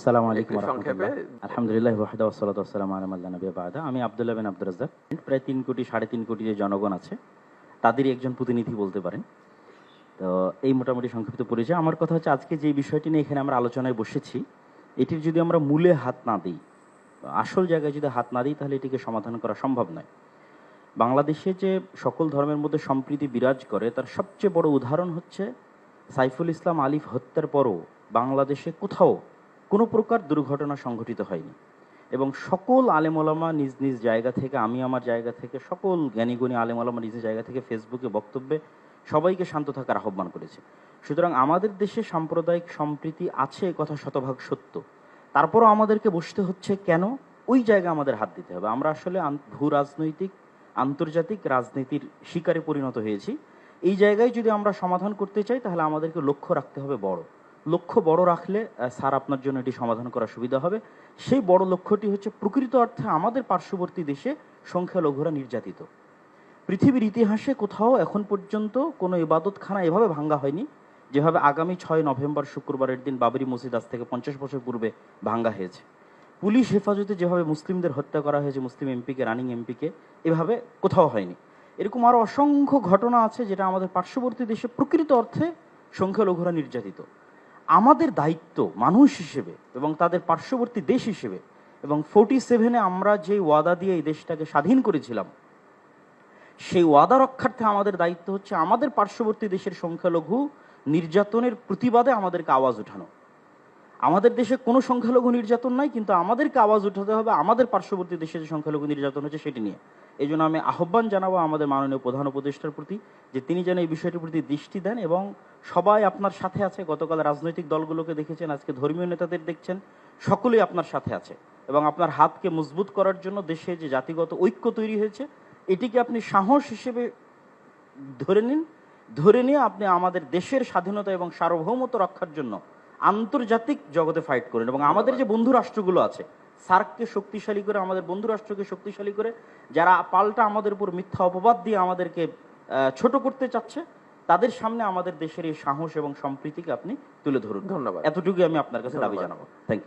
আসসালামু আলাইকুম ওয়া রাহমাতুল্লাহ। আলহামদুলিল্লাহ ওয়াহদা ওয়াসসালাতু ওয়াসসালামু আলা মান লা নাবিয়্যা বা'দা। আমি আব্দুল্লাহ বিন আব্দুর রাজ্জাক। প্রায় ৩ কোটি ৩.৫ কোটি যে জনগণ আছে তাদেরই একজন প্রতিনিধি বলতে পারেন। তো এই মোটামুটি সংক্ষিপ্ত পরিচয়। আমার কথা হচ্ছে আজকে যে বিষয়টি নিয়ে এখানে আমরা আলোচনায় বসেছি, এটির যদি আমরা মূলে হাত না দিই, আসল জায়গায় যদি হাত না দিই, তাহলে এটিকে সমাধান করা সম্ভব নয়। বাংলাদেশে যে সকল ধর্মের মধ্যে সম্প্রীতি বিরাজ করে তার সবচেয়ে বড় উদাহরণ হচ্ছে সাইফুল ইসলাম আলিফ হত্যার পরও বাংলাদেশে কোথাও কোনো প্রকার দুর্ঘটনা সংঘটিত হয়নি এবং সকল আলেম ওলামা নিজ নিজ জায়গা থেকে, আমি আমার জায়গা থেকে, সকল জ্ঞানীগুণী আলেম ওলামা নিজ জায়গা থেকে ফেসবুকে বক্তব্যে সবাইকে শান্ত থাকার আহ্বান করেছে। সুতরাং আমাদের দেশে সাম্প্রদায়িক সম্প্রীতি আছে, কথা শতভাগ সত্য। তারপরও আমাদেরকে বসতে হচ্ছে কেন? ওই জায়গায় আমাদের হাত দিতে হবে। আমরা আসলে ভূ রাজনৈতিক আন্তর্জাতিক রাজনীতির শিকারে পরিণত হয়েছি। এই জায়গায় যদি আমরা সমাধান করতে চাই, তাহলে আমাদেরকে লক্ষ্য রাখতে হবে বড়। লক্ষ্য বড় রাখলে স্যার আপনার জন্য এটি সমাধান করা সুবিধা হবে। সেই বড় লক্ষ্যটি হচ্ছে প্রকৃত অর্থে আমাদের পার্শ্ববর্তী দেশে সংখ্যালঘুরা নির্যাতিত। পৃথিবীর ইতিহাসে কোথাও এখন পর্যন্ত কোনো ইবাদতখানা এভাবে ভাঙ্গা হয়নি যেভাবে আগামী 6 নভেম্বর শুক্রবারের দিন বাবরি মসজিদ আজ থেকে 50 বছর পূর্বে ভাঙ্গা হয়েছে। পুলিশ হেফাজতে যেভাবে মুসলিমদের হত্যা করা হয়েছে, মুসলিম এমপিকে, রানিং এমপিকে, এভাবে কোথাও হয়নি। এরকম আরও অসংখ্য ঘটনা আছে যেটা আমাদের পার্শ্ববর্তী দেশে প্রকৃত অর্থে সংখ্যালঘুরা নির্যাতিত। আমাদের দায়িত্ব মানুষ হিসেবে এবং তাদের পার্শ্ববর্তী দেশ হিসেবে, এবং 47-এ আমরা যে ওয়াদা দিয়ে এই দেশটাকে স্বাধীন করেছিলাম, সেই ওয়াদা রক্ষার্থে আমাদের দায়িত্ব হচ্ছে আমাদের পার্শ্ববর্তী দেশের সংখ্যালঘু নির্যাতনের প্রতিবাদে আমাদেরকে আওয়াজ উঠানো। আমাদের দেশে কোনো সংখ্যালঘু নির্যাতন নাই, কিন্তু আমাদেরকে আওয়াজ উঠাতে হবে আমাদের পার্শ্ববর্তী দেশে যে সংখ্যালঘু নির্যাতন হচ্ছে সেটি নিয়ে। এই জন্য আমি আহ্বান জানাবো আমাদের মাননীয় প্রধান উপদেষ্টার প্রতি যে তিনি যেন এই বিষয়টির প্রতি দৃষ্টি দেন এবং সবাই আপনার সাথে আছে। গতকাল রাজনৈতিক দলগুলোকে দেখেছেন, আজকে ধর্মীয় নেতাদের দেখছেন, সকলেই আপনার সাথে আছে এবং আপনার হাতকে মজবুত করার জন্য দেশে যে জাতিগত ঐক্য তৈরি হয়েছে এটিকে আপনি সাহস হিসেবে ধরে নিন। ধরে নিয়ে আপনি আমাদের দেশের স্বাধীনতা এবং সার্বভৌমত্ব রক্ষার জন্য আন্তর্জাতিক জগতে ফাইট করেন এবং আমাদের যে বন্ধু রাষ্ট্রগুলো আছে, সার্ককে শক্তিশালী করে, আমাদের বন্ধু রাষ্ট্রকে শক্তিশালী করে, যারা পাল্টা আমাদের উপর মিথ্যা অপবাদ দিয়ে আমাদেরকে ছোট করতে চাচ্ছে, তাদের সামনে আমাদের দেশের এই সাহস এবং সম্প্রীতিকে আপনি তুলে ধরুন। ধন্যবাদ। এতটুকুই আমি আপনার কাছে দাবি জানাবো। Thank you.